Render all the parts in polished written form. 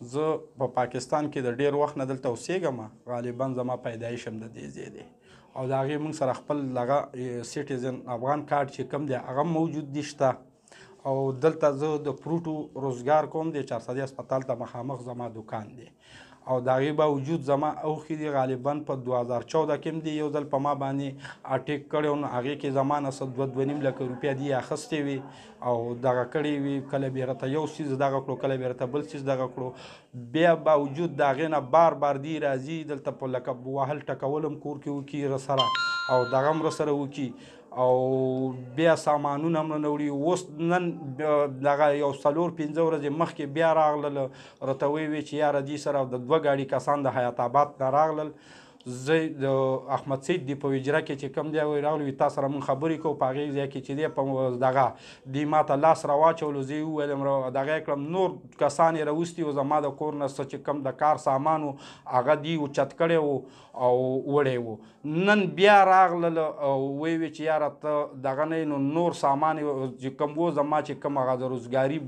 زه په پاکستان کې د ډېر وخت نه دلته اوسېږم، غالبا زما پیدایش هم د دې ځای دی او د هغې موږ سره خپل دغه سیټیزن افغان کارډ چې کوم دی هغه موجود دي شته او دلته زه د فروټو روزګار کوم د چارسدي هسپتال ته مخامخ زما دکان دی او د هغې باوجود زما اوښې دي غالبا په 2014 کې هم دي یو ځل په ما باندې اټیک کړی و نو هغې کې زما نه څه 2.5 لکه روپۍ دي اخیستې وي او دغه کړې وي، کله به یې راته یو څیز دغه کړو کله به یې راته بل څیز دغه کړو، بیا باوجود د هغې نه بار بار دی راځي دلته په لکه وهل ټکول هم کور کې وکړي راسره او دغه هم راسره وکړي او بیا سامانونه هم نه وړي. اوس نن دغه یو 4-5 ورځې مخکې بیا راغلل راته ویې چې یاره دې سره د 2 ګاډي کسان د حیات آباد نه راغلل، زه د احمد سید دی په وجره کې چې کوم دی راغلی وي تا سره مونږ خبرې کوو په هغې ځای کې چې دی په دغه دی ما ته لاس راواچولو، زه یې وویلم دغه یې کړم، نور کسان یې راوستي وو زما د کور نه څه چې کوم د کار سامان و هغه دی اوچت کړی و او وړی و. نن بیا راغلل او ویې چې یاره ته دغه نه نو نور سامان چې کوم و زما چې کوم هغه د روزګاري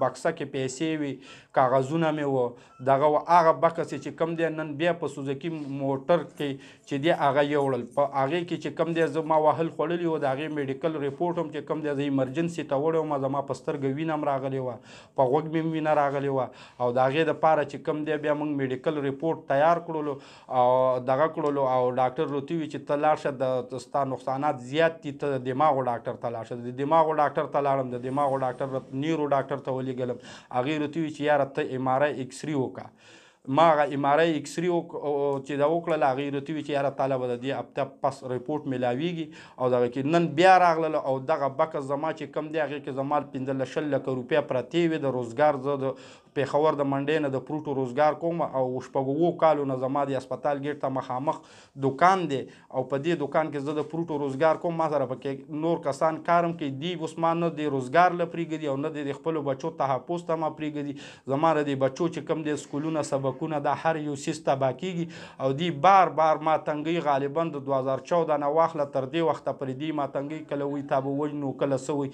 بکسه کې پیسې وي کاغذونه مې وه دغه و هغه بکس چې کوم دی نن بیا په سوزکي موټر کې چې دی هغه یوړل په هغې کې چې کوم دی زه ما وهل خوړلي وو د هغې میډیکل ریپورټ هم چې کوم دی زه ایمرجنسي ته وړی وم، زما په سترګه وینه هم راغلې وه په غوږ مې هم وینه راغلې وه او د هغې دپاره چې کوم دی بیا موږ میډیکل ریپورټ تیار کړلو او دغه کړلو او ډاکټر راته وویل چې ته لاړ شه ستا نقصانات زیات دي ته د دماغو ډاکټر ته لاړ شه. د دماغو ډاکټر ته لاړم، د دماغو ډاکټر نیرو ډاکټر ته ولېږلم، هغې راته وویل چې یاره ته MRI ایکسرې وکړه. ما هغه MRI ایکسرې چې دا وکړله هغې راته وویل چې یاره تاله به د دې هفته پس ریپورټ میلاویږي او دغه کې نن بیا راغلل او دغه بکس زما چې کوم دی هغې کې زما 15 لکه روپۍ پرتې وې د روزګار زه د پېښور د منډۍ نه د فروټو روزګار کوم او 6 کالو نه زما د هسپتال ګیټ ته مخامخ دکان دی او په دې دکان کې زه د فروټو روزګار کوم، ما سره پکې نور کسان کارم کوي، دی اوس ما نه د روزګار له پرېږدي او نه د خپلو بچو تحفظ ته ما پرېږدي، زما د بچو چې کوم دی سکولونه سبقونه دا هر یو څیز تباه کېږي او دی بار بار ما تنګوي غالبا د 2014 نه واخله تر دې وخته پورې دی ما تنګوي، کله وایي تا به وژنو کله څه وایي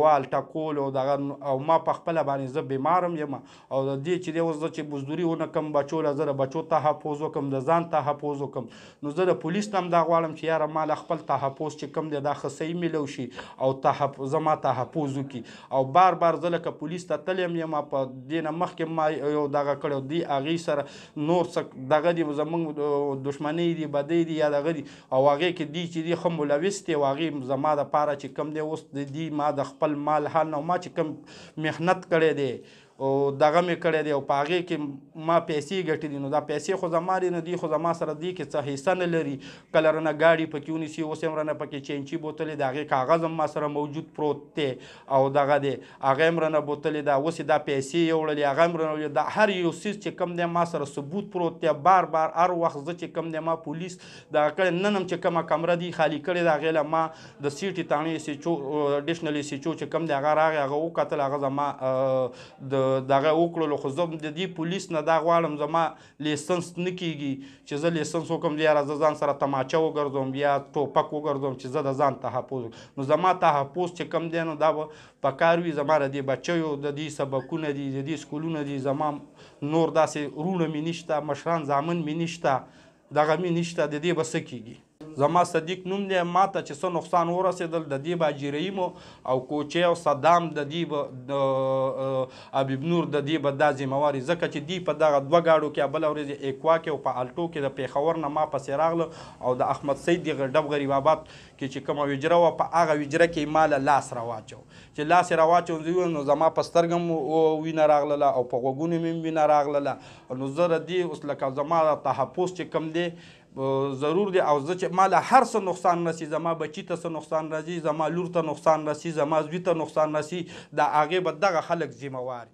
وال ټکول او دغه او ما په خپله باندې زه بیمارم یم او د دې چې دی اوس زه چې مزدوري ونه کړم بچو له زه د بچو تحفظ وکړم د ځان تحفظ وکړم نو زه د پولیس نه هم دا غواړم چې یاره ما له خپل تحفظ چې کوم دی دا ښه صحیح میلو شي او زما تحفظ وکړي او بار بار زه لکه پولیس ته تللی یم په دې نه مخکې ما یو دغه کړی دی هغې سره نور څه دغه دي زموږ دښمنۍ دي بدۍ دي یا دغه دي او هغې کې دی چې دی ښه ملوث دی او هغې زما دپاره چې کوم دی اوس د دې ما د خپل مال حال نه ما چې کوم محنت کړی دی او دغه مې کړی دی او په هغې کې ما پیسې ګټلي نو دا پیسې خو زما دي نه دی خو زما سره دی کې څه حصه نه لري، کله رانه ګاډي پکې ونیسي اوس هم رانه پکې چینچي بوتلې د هغې کاغذ هم ما سره موجود پروت دی او دغه دی هغه هم رانه بوتلې ده اوس یې دا پیسې یې وړلې هغه هم رانه وړلې دا هر یو څیز چې کوم دی ما سره ثبوت پروت دی بار بار هر وخت زه چې کوم دی ما پولیس دغه کړی نن هم چې کومه کمره دی خالي کړې ده هغې له ما د سیټې تاڼې اډیشنل SHO چې کوم دی هغه راغی هغه وکتل هغه زما د دغه وکړلو خو زه د دې پولیس نه دا غواړم زما لیسنس نه کېږي چې زه لیسنس وکړم د یاره زه ځان سره تماچه وګرځوم یا ټوپک وګرځوم چې زه د ځان تحفظ نو زما تحفظ چې کوم دی نو دا به پکار وي زما د دې بچیو د دې سبقونه دي د دې سکولونه دي زما نور داسې وروڼه مې نشته مشران زامن مې نشته دغه مې نشته د دې به څه کېږي. زما صدیق نوم دی ما ته چې څه نقصان ورسېدل د دې به اجرایي مو او کوچی او صدام د دې به د حبیب نور د دې به دا ذمواري ځکه چې دوی په دغه 2 ګاډو کې بله ورځ ایکوا کې او په الټو کې د پېښور نه ما پسې راغله او د احمد سید د ډب غریب آباد کې چې کومه وجره وه په هغه وجره کې ما له لاس راواچو چې لاس یې راواچو زه نو زما په سترګه م وینه راغلله او په غوږونو مې وینه راغلله نو زه د دې اوس لکه زما تحفظ چې کوم دی ضرور دی او زه چې ما له هر څه نقصان رسي زما بچي ته څه نقصان راځي زما لور ته نقصان رسي زما زوی ته نقصان رسي د هغې به دغه خلک ذمه وار